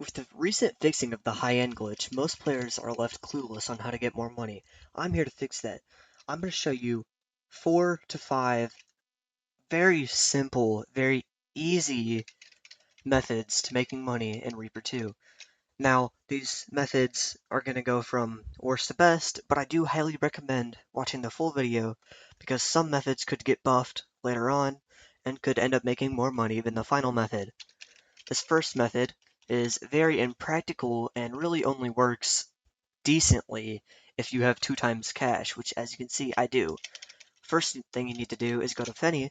With the recent fixing of the high-end glitch, most players are left clueless on how to get more money. I'm here to fix that. I'm going to show you 4 to 5 very simple, very easy methods to making money in Reaper 2. Now, these methods are going to go from worst to best, but I do highly recommend watching the full video because some methods could get buffed later on and could end up making more money than the final method. This first method is very impractical and really only works decently if you have 2 times cash, which as you can see I do. First thing you need to do is go to Fenny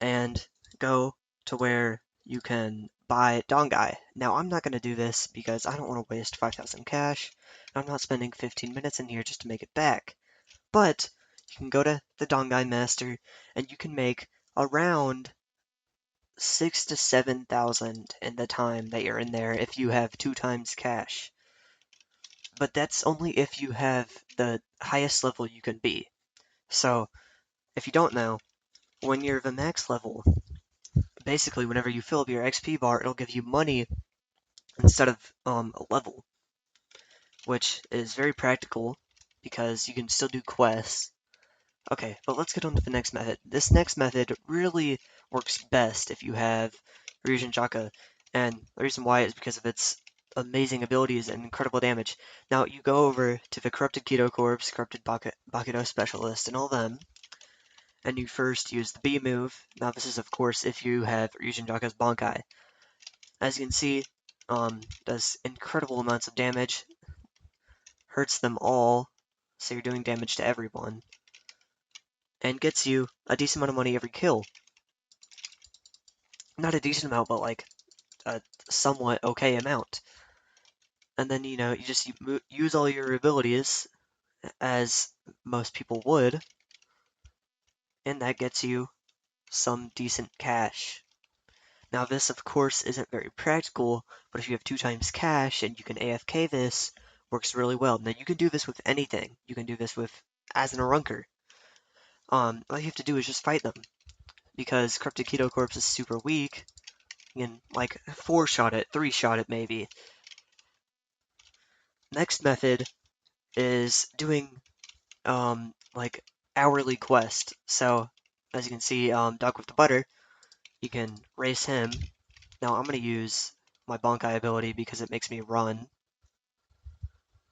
and go to where you can buy dangai. Now I'm not going to do this because I don't want to waste 5,000 cash. I'm not spending 15 minutes in here just to make it back. But you can go to the dangai master and you can make around 6 to 7,000 in the time that you're in there if you have 2 times cash. But that's only if you have the highest level you can be. So if you don't know, when you're the max level, basically whenever you fill up your XP bar, it'll give you money instead of a level, which is very practical because you can still do quests. Okay, but let's get on to the next method. This next method really works best if you have Ryujin Jaka, and the reason why is because of its amazing abilities and incredible damage. Now, you go over to the Corrupted Ketokorbs, Corrupted Bakudo Specialist, and all them, and you first use the B move. Now, this is, of course, if you have Ryujin Jaka's Donqai. As you can see, does incredible amounts of damage, hurts them all, so you're doing damage to everyone, and gets you a decent amount of money every kill. Not a decent amount, but like a somewhat okay amount. And then, you know, you just use all your abilities, as most people would, and that gets you some decent cash. Now, this, of course, isn't very practical, but if you have 2 times cash and you can AFK this, works really well. Now, you can do this with anything. You can do this with as an Arunker. All you have to do is just fight them, because Corrupted Ketokorb is super weak. You can, like, 4-shot it, 3-shot it maybe. Next method is doing, like, hourly quest. So, as you can see, Dog with the Butter, you can race him. Now, I'm going to use my Bonkai ability because it makes me run.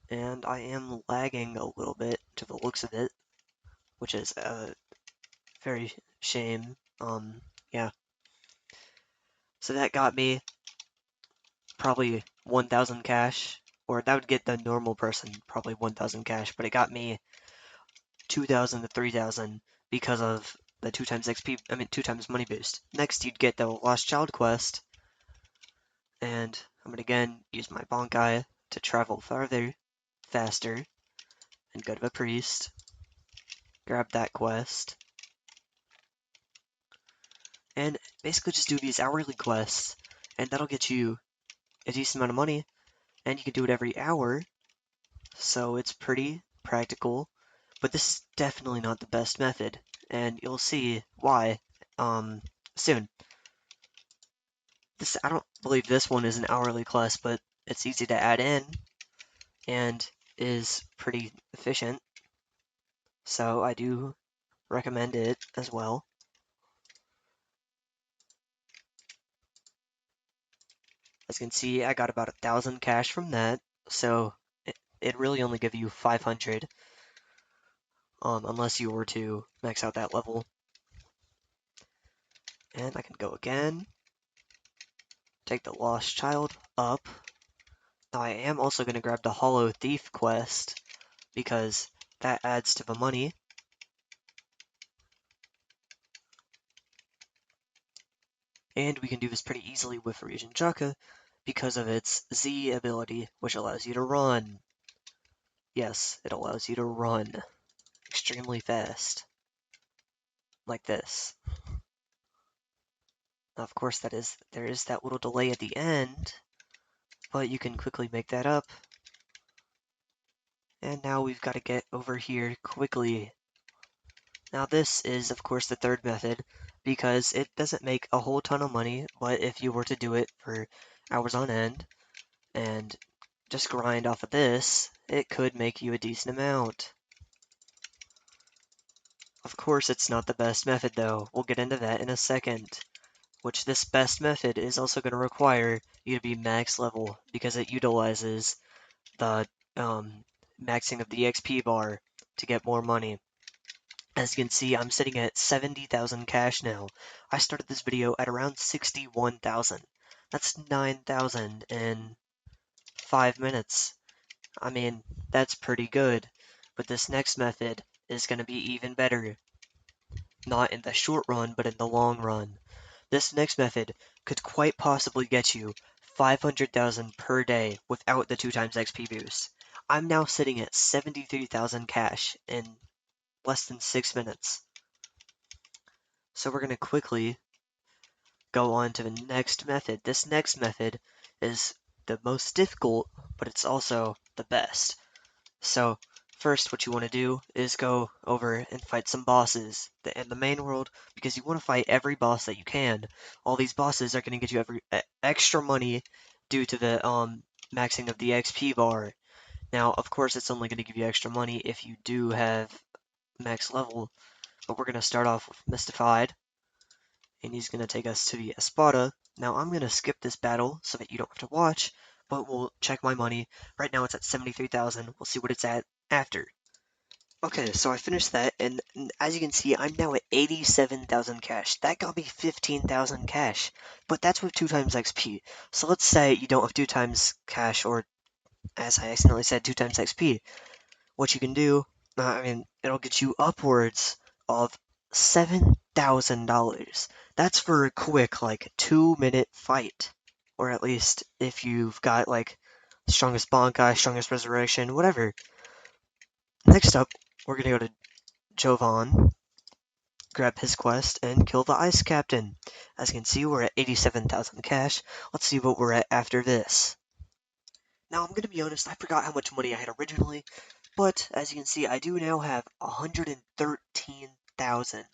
And I am lagging a little bit to the looks of it, which is a very shame. Yeah. So that got me probably 1,000 cash, or that would get the normal person probably 1,000 cash, but it got me 2,000 to 3,000 because of the 2 times XP, 2 times money boost. Next, you'd get the Lost Child quest, and I'm gonna again use my Bonkai to travel farther, faster, and go to the priest, grab that quest, and basically just do these hourly quests, and that'll get you a decent amount of money, and you can do it every hour, so it's pretty practical, but this is definitely not the best method, and you'll see why soon. I don't believe this one is an hourly quest, but it's easy to add in, and is pretty efficient, so I do recommend it as well. As you can see, I got about 1,000 cash from that, so it really only give you 500, unless you were to max out that level. And I can go again, take the Lost Child up. Now I am also going to grab the Hollow Thief quest, because that adds to the money. And we can do this pretty easily with Ryujin Jaka, because of its Z ability, which allows you to run. Yes, it allows you to run extremely fast. Like this. Now, of course, there is that little delay at the end, but you can quickly make that up. And now we've got to get over here quickly. Now this is, of course, the third method, because it doesn't make a whole ton of money, but if you were to do it for hours on end, and just grind off of this, it could make you a decent amount. Of course, it's not the best method though. We'll get into that in a second. Which this best method is also going to require you to be max level because it utilizes the maxing of the XP bar to get more money. As you can see, I'm sitting at 70,000 cash now. I started this video at around 61,000. That's 9,000 in 5 minutes. I mean, that's pretty good. But this next method is going to be even better. Not in the short run, but in the long run. This next method could quite possibly get you 500,000 per day without the 2 times XP boost. I'm now sitting at 73,000 cash in less than 6 minutes. So we're going to quickly go on to the next method. This next method is the most difficult, but it's also the best. So first what you want to do is go over and fight some bosses in the main world because you want to fight every boss that you can. All these bosses are going to get you extra money due to the maxing of the XP bar. Now, of course, it's only going to give you extra money if you do have max level, but we're going to start off with Mystified, and he's going to take us to the Espada. Now, I'm going to skip this battle so that you don't have to watch, but we'll check my money. Right now, it's at 73,000. We'll see what it's at after. Okay, so I finished that, and as you can see, I'm now at 87,000 cash. That got me 15,000 cash, but that's with 2 times XP. So let's say you don't have 2 times cash, or as I accidentally said, 2 times XP. What you can do, it'll get you upwards of $7,000. That's for a quick, like, 2-minute fight. Or at least if you've got, like, strongest Donqai, strongest Resurrection, whatever. Next up, we're gonna go to Jovan, grab his quest, and kill the Ice Captain. As you can see, we're at 87,000 cash. Let's see what we're at after this. Now, I'm gonna be honest, I forgot how much money I had originally, but as you can see, I do now have 113,000.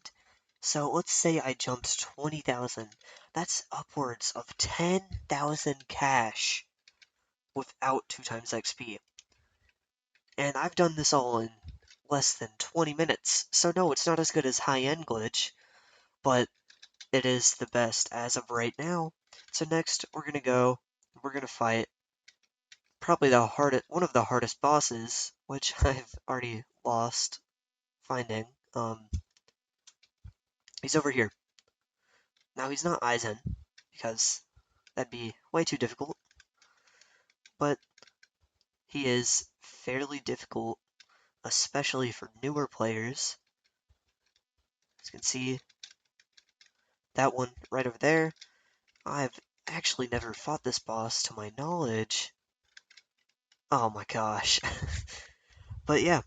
So let's say I jumped 20,000. That's upwards of 10,000 cash without 2 times XP. And I've done this all in less than 20 minutes. So no, it's not as good as high-end glitch, but it is the best as of right now. So next, we're gonna fight probably one of the hardest bosses, which I've already lost finding. He's over here. Now he's not Aizen, because that'd be way too difficult, but he is fairly difficult, especially for newer players. As you can see, that one right over there, I've actually never fought this boss to my knowledge. Oh my gosh. But yeah,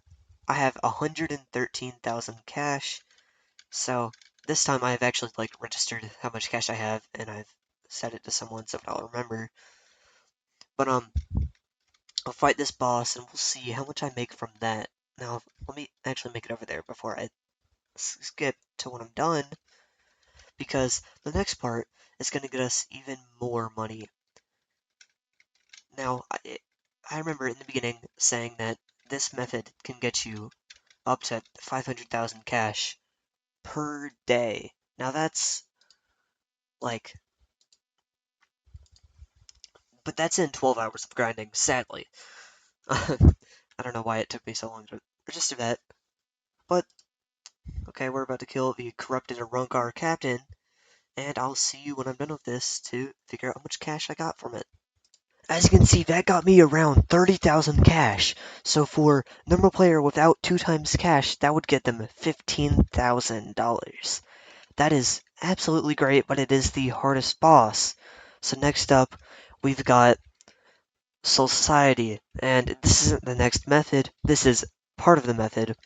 I have 113,000 cash, so this time I've actually like registered how much cash I have, and I've set it to someone so that I'll remember. But I'll fight this boss, and we'll see how much I make from that. Now, let me actually make it over there before I skip to when I'm done, because the next part is going to get us even more money. Now, I remember in the beginning saying that this method can get you up to 500,000 cash per day. Now that's like, but that's in 12 hours of grinding, sadly. I don't know why it took me so long to register that, but okay, we're about to kill the corrupted Donqai captain, and I'll see you when I'm done with this to figure out how much cash I got from it. As you can see, that got me around 30,000 cash. So for normal player without 2 times cash, that would get them $15,000. That is absolutely great, but it is the hardest boss. So next up, we've got Society, and this isn't the next method, this is part of the method,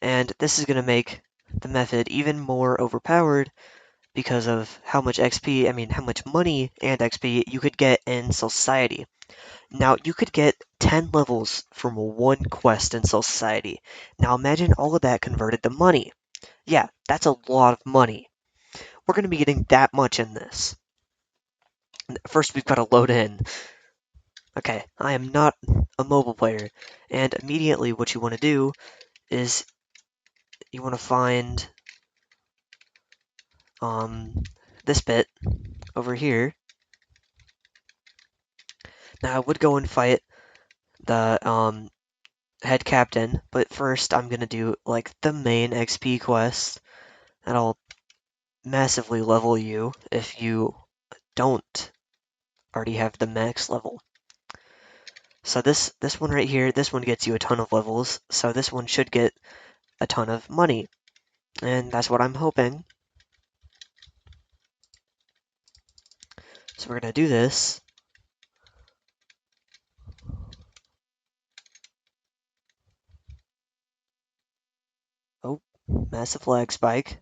and this is going to make the method even more overpowered because of how much how much money and XP you could get in Society. Now, you could get 10 levels from one quest in Society. Now, imagine all of that converted to money. Yeah, that's a lot of money. We're going to be getting that much in this. First, we've got to load in. Okay, I am not a mobile player, and immediately what you want to do is you want to find this bit over here. Now I would go and fight the head captain, but first I'm gonna do like the main XP quest. That'll massively level you if you don't already have the max level. So this one right here, this one gets you a ton of levels, so this one should get a ton of money. And that's what I'm hoping. So we're gonna do this. Oh, massive lag spike.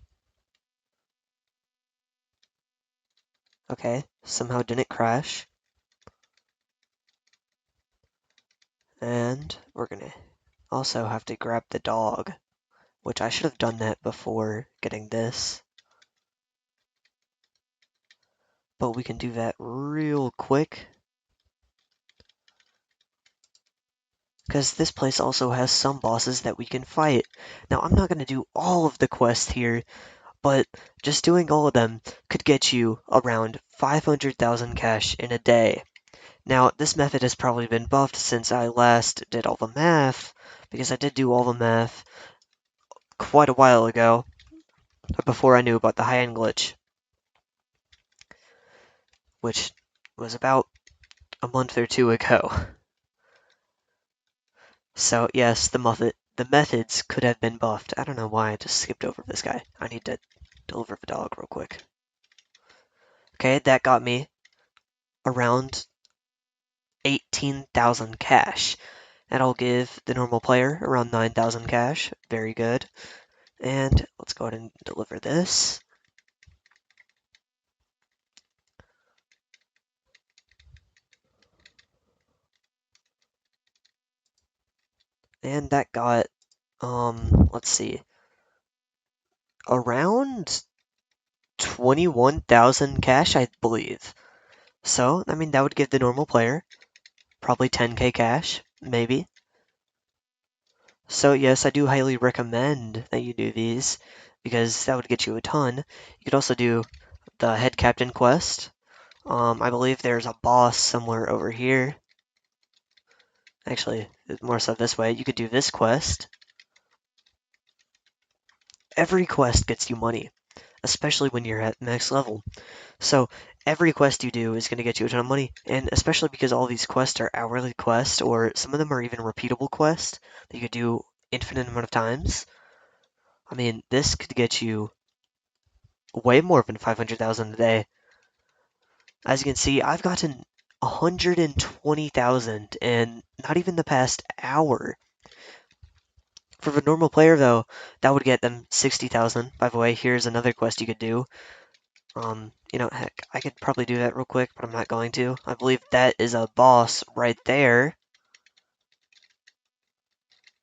Okay, somehow didn't crash. And we're gonna also have to grab the dog, which I should have done that before getting this. But we can do that real quick. Because this place also has some bosses that we can fight. Now, I'm not going to do all of the quests here, but just doing all of them could get you around 500,000 cash in a day. Now, this method has probably been buffed since I last did all the math, because I did do all the math quite a while ago, before I knew about the high-end glitch, which was about a month or two ago. So yes, the methods could have been buffed. I don't know why I just skipped over this guy. I need to deliver the dog real quick. Okay, that got me around 18,000 cash. That'll give the normal player around 9,000 cash. Very good. And let's go ahead and deliver this. And that got, let's see, around 21,000 cash, I believe. So, I mean, that would give the normal player probably 10k cash, maybe. So yes, I do highly recommend that you do these, because that would get you a ton. You could also do the head captain quest. I believe there's a boss somewhere over here. Actually, more so this way. You could do this quest. Every quest gets you money, especially when you're at max level. So every quest you do is going to get you a ton of money, and especially because all these quests are hourly quests, or some of them are even repeatable quests that you could do infinite amount of times. I mean, this could get you way more than 500,000 a day. As you can see, I've gotten 120,000 in not even the past hour. For the normal player, though, that would get them 60,000. By the way, here's another quest you could do. Heck, I could probably do that real quick, but I'm not going to. I believe that is a boss right there.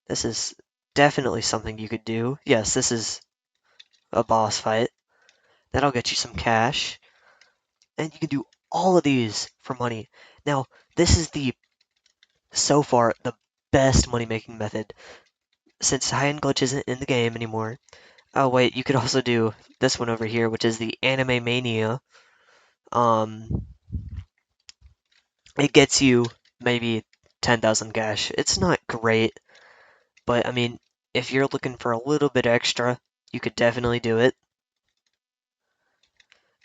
This is definitely something you could do. Yes, this is a boss fight. That'll get you some cash. And you can do all of these for money. Now, this is so far, the best money-making method. Since high-end glitch isn't in the game anymore. Oh, wait, you could also do this one over here, which is the Anime Mania. It gets you maybe 10,000 cash. It's not great, but I mean, if you're looking for a little bit extra, you could definitely do it.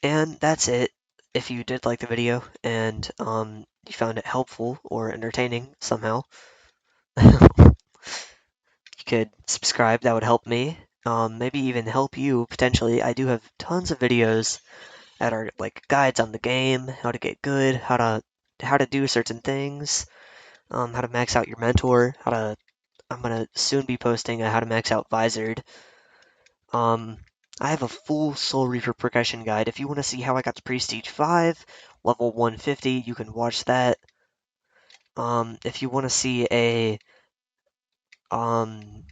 And that's it. If you did like the video and you found it helpful or entertaining somehow, you could subscribe. That would help me. Maybe even help you potentially. I do have tons of videos that are like guides on the game, how to get good, how to do certain things, how to max out your mentor, I'm gonna soon be posting a how to max out Visored. Um, I have a full Soul Reaper progression guide. If you want to see how I got to Prestige 5, level 150, you can watch that. If you want to see um,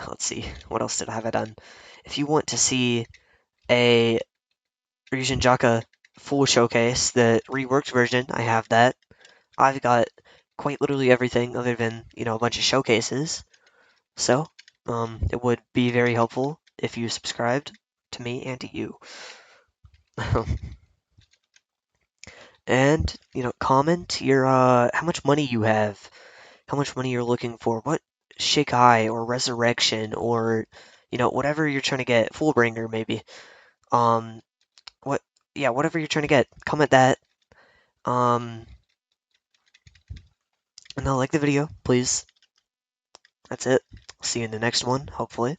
let's see, what else did I have I done? If you want to see a Ryujin Jaka full showcase, the reworked version, I have that. I've got quite literally everything other than, a bunch of showcases. So, it would be very helpful if you subscribed to me and to you. And, comment your, how much money you have, how much money you're looking for, what Shikai or Resurrection or, whatever you're trying to get, Fullbringer maybe. Um, what, yeah, whatever you're trying to get, comment that. Um, and like the video, please. That's it. See you in the next one, hopefully.